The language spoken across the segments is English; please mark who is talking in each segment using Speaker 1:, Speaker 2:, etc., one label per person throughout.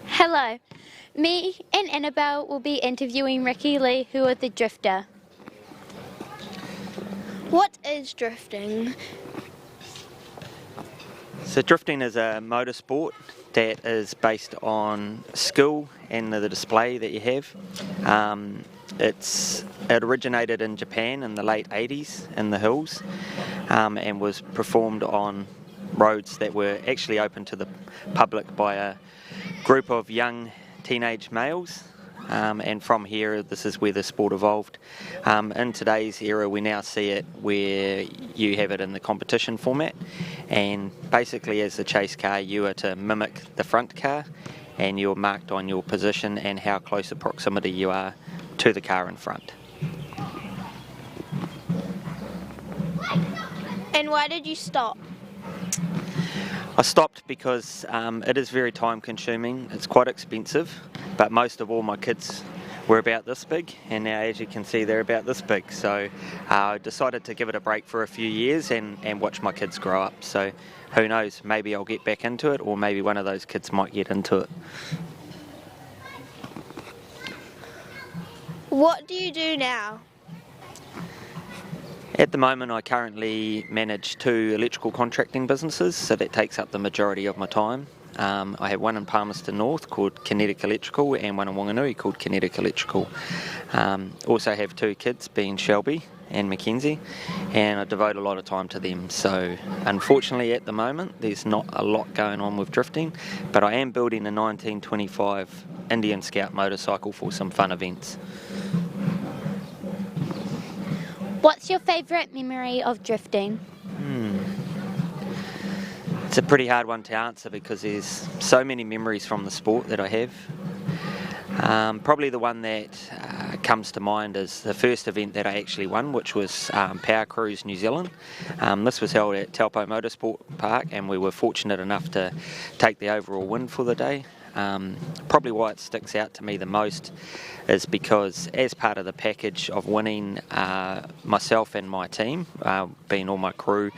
Speaker 1: Hello, me and Annabelle will be interviewing Ricky Lee, who is the drifter.
Speaker 2: What is drifting?
Speaker 3: So drifting is a motorsport that is based on skill and the display that you have. It originated in Japan in the late 80s in the hills, and was performed on roads that were actually open to the public by a group of young teenage males. And from here, this is where the sport evolved. In today's era, we now see it where you have it in the competition format, and basically as the chase car, you are to mimic the front car, and you're marked on your position and how close a proximity you are to the car in front.
Speaker 2: And why did you stop?
Speaker 3: I stopped because it is very time consuming, it's quite expensive, but most of all my kids were about this big, and now as you can see they're about this big, so I decided to give it a break for a few years and watch my kids grow up. So who knows, maybe I'll get back into it, or maybe one of those kids might get into it.
Speaker 2: What do you do now?
Speaker 3: At the moment I currently manage 2 electrical contracting businesses, so that takes up the majority of my time. I have one in Palmerston North called Kinetic Electrical and one in Whanganui called Kinetic Electrical. Also have 2 kids, being Shelby and Mackenzie, and I devote a lot of time to them. So unfortunately at the moment there's not a lot going on with drifting, but I am building a 1925 Indian Scout motorcycle for some fun events.
Speaker 1: What's your favourite memory of drifting?
Speaker 3: It's a pretty hard one to answer because there's so many memories from the sport that I have. Probably the one that comes to mind is the first event that I actually won, which was Power Cruise New Zealand. This was held at Taupo Motorsport Park, and we were fortunate enough to take the overall win for the day. Probably why it sticks out to me the most is because as part of the package of winning, myself and my team, being all my crew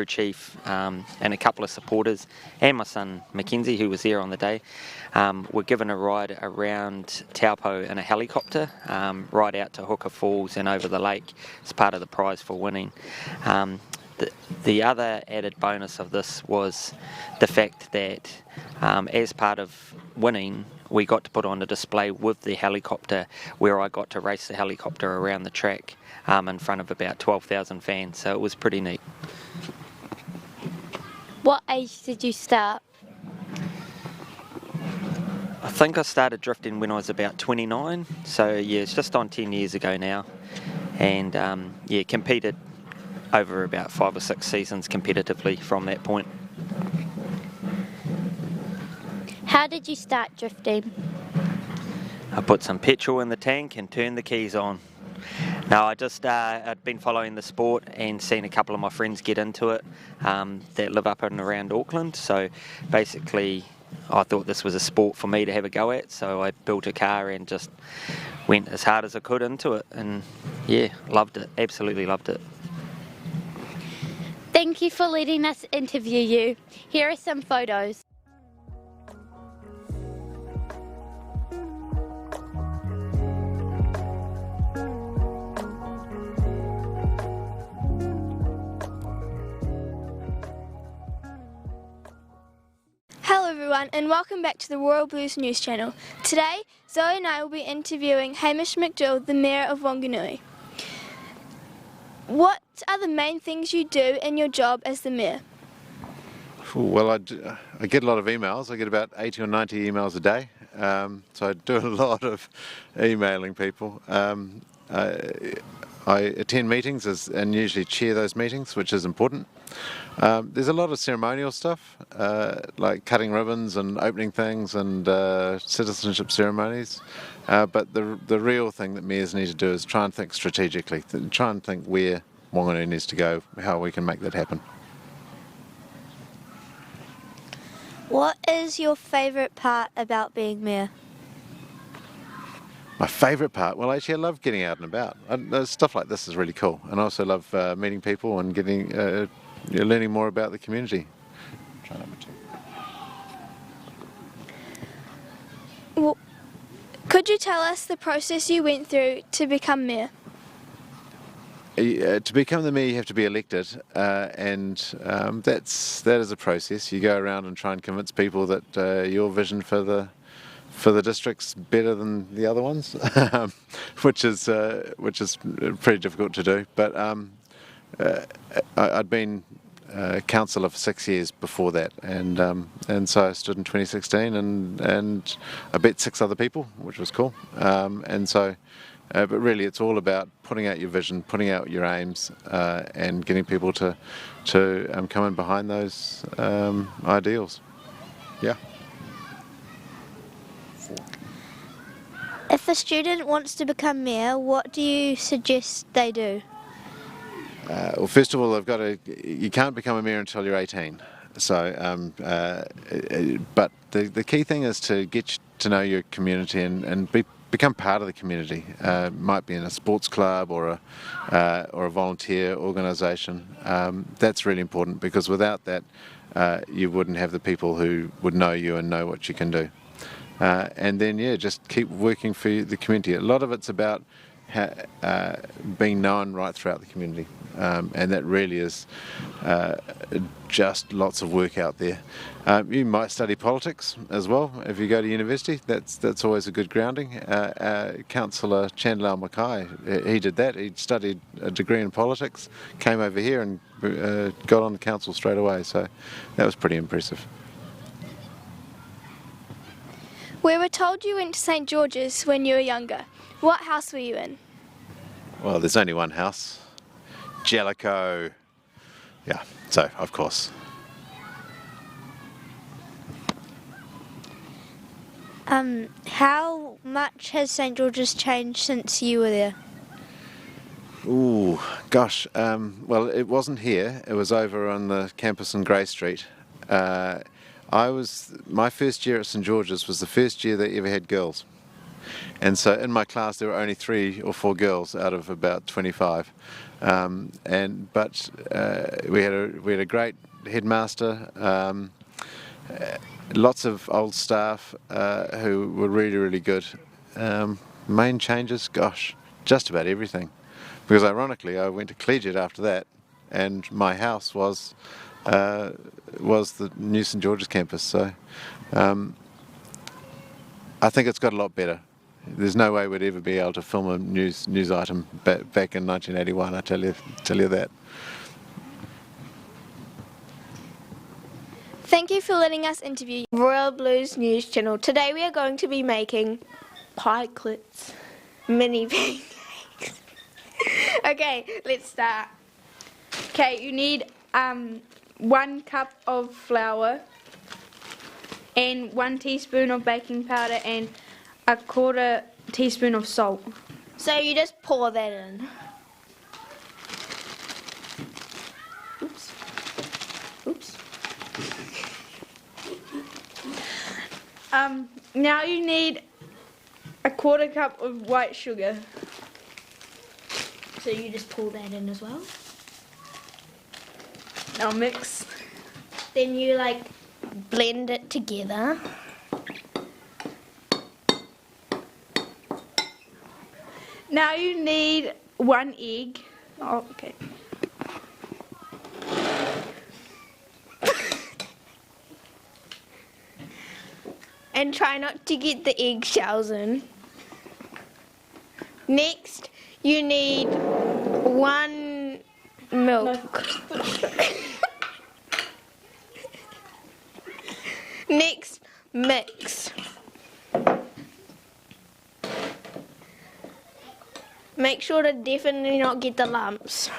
Speaker 3: chief and a couple of supporters and my son Mackenzie, who was there on the day, were given a ride around Taupo in a helicopter, right out to Hooker Falls and over the lake as part of the prize for winning. The other added bonus of this was the fact that as part of winning, we got to put on a display with the helicopter where I got to race the helicopter around the track in front of about 12,000 fans, so it was pretty neat.
Speaker 1: What age did you start?
Speaker 3: I think I started drifting when I was about 29, so yeah, it's just on 10 years ago now, and competed over about 5 or 6 seasons competitively from that point.
Speaker 1: How did you start drifting?
Speaker 3: I put some petrol in the tank and turned the keys on. No, I'd been following the sport and seen a couple of my friends get into it that live up and around Auckland, so basically I thought this was a sport for me to have a go at, so I built a car and just went as hard as I could into it, and yeah, loved it, absolutely loved it.
Speaker 1: Thank you for letting us interview you. Here are some photos.
Speaker 2: Hello everyone, and welcome back to the Royal Blues News Channel. Today, Zoe and I will be interviewing Hamish McDill, the Mayor of Whanganui. What are the main things you do in your job as the Mayor?
Speaker 4: Well, I get a lot of emails. I get about 80 or 90 emails a day, so I do a lot of emailing people. I attend meetings and usually chair those meetings, which is important. There's a lot of ceremonial stuff, like cutting ribbons and opening things and citizenship ceremonies. But the real thing that mayors need to do is try and think strategically, try and think where Whanganui needs to go, how we can make that happen.
Speaker 2: What is your favourite part about being Mayor?
Speaker 4: My favourite part? Well, actually I love getting out and about. Stuff like this is really cool, and I also love meeting people and getting you're learning more about the community. Try number 2.
Speaker 2: Well, could you tell us the process you went through to become mayor?
Speaker 4: To become the mayor, you have to be elected, and that is a process. You go around and try and convince people that your vision for the district's better than the other ones, which is pretty difficult to do. But I'd been councillor for 6 years before that, and so I stood in 2016, and I beat 6 other people, which was cool. And so. But really, it's all about putting out your vision, putting out your aims, and getting people to come in behind those ideals. Yeah.
Speaker 2: If a student wants to become mayor, what do you suggest they do?
Speaker 4: Well, first of all, you can't become a mayor until you're 18. So, but the key thing is to get to know your community and become part of the community. Might be in a sports club or a volunteer organisation. That's really important, because without that, you wouldn't have the people who would know you and know what you can do. And then, just keep working for the community. A lot of it's about being known right throughout the community, and that really is just lots of work out there. You might study politics as well if you go to university. That's always a good grounding. Councillor Chandler Mackay, he did that. He studied a degree in politics, came over here and got on the council straight away. So that was pretty impressive.
Speaker 2: We were told you went to St George's when you were younger. What house were you in?
Speaker 4: Well, there's only one house. Jellicoe. Yeah, so, of course.
Speaker 2: How much has St George's changed since you were there?
Speaker 4: Ooh, gosh. Well, it wasn't here. It was over on the campus in Grey Street. My first year at St George's was the first year they ever had girls. And so in my class there were only 3 or 4 girls out of about 25. But we had a great headmaster, lots of old staff who were really, really good. Main changes, gosh, just about everything. Because ironically, I went to collegiate after that, and my house was the new St George's campus. So I think it's got a lot better. There's no way we'd ever be able to film a news item back in 1981. I tell you that.
Speaker 2: Thank you for letting us interview you.
Speaker 5: Royal Blues News Channel. Today we are going to be making pikelets, mini pancakes. Okay, let's start. Okay, you need 1 cup of flour and 1 teaspoon of baking powder and 1/4 teaspoon of salt.
Speaker 2: So you just pour that in.
Speaker 5: Oops. Oops. Now you need 1/4 cup of white sugar.
Speaker 2: So you just pour that in as well?
Speaker 5: Now mix.
Speaker 2: Then you blend it together.
Speaker 5: Now you need 1 egg. Oh, okay.
Speaker 2: And try not to get the eggshells in. Next, you need 1 milk. Next, mix. Make sure to definitely not get the lumps.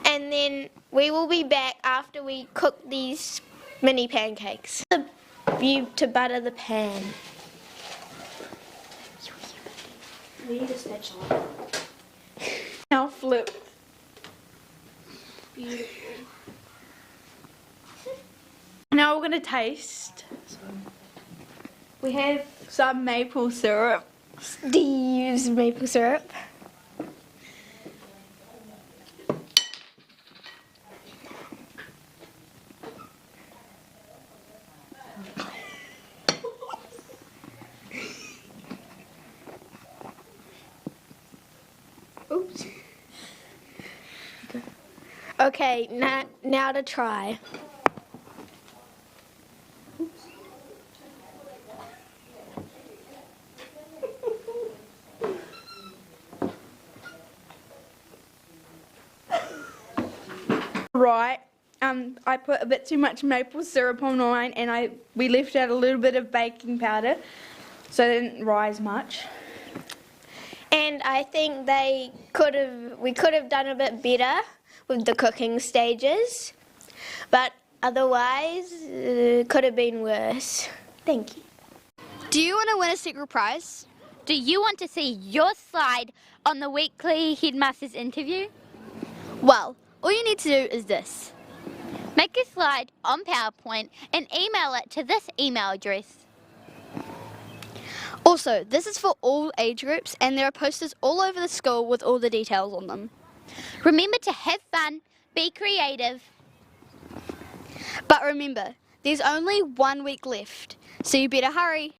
Speaker 2: And then we will be back after we cook these mini pancakes. You to butter the pan. We need a spatula.
Speaker 5: Now flip.
Speaker 2: Beautiful.
Speaker 5: Now we're going to taste. We have some maple syrup.
Speaker 2: Do you use maple syrup? Okay, now to try.
Speaker 5: Right. I put a bit too much maple syrup on mine, and we left out a little bit of baking powder, so it didn't rise much.
Speaker 2: And I think we could have done a bit better with the cooking stages, but otherwise it could have been worse. Thank you.
Speaker 6: Do you want to win a secret prize?
Speaker 1: Do you want to see your slide on the weekly Headmasters interview?
Speaker 6: Well, all you need to do is this.
Speaker 1: Make a slide on PowerPoint and email it to this email address.
Speaker 6: Also, this is for all age groups, and there are posters all over the school with all the details on them.
Speaker 1: Remember to have fun, be creative.
Speaker 6: But remember, there's only 1 week left, so you better hurry.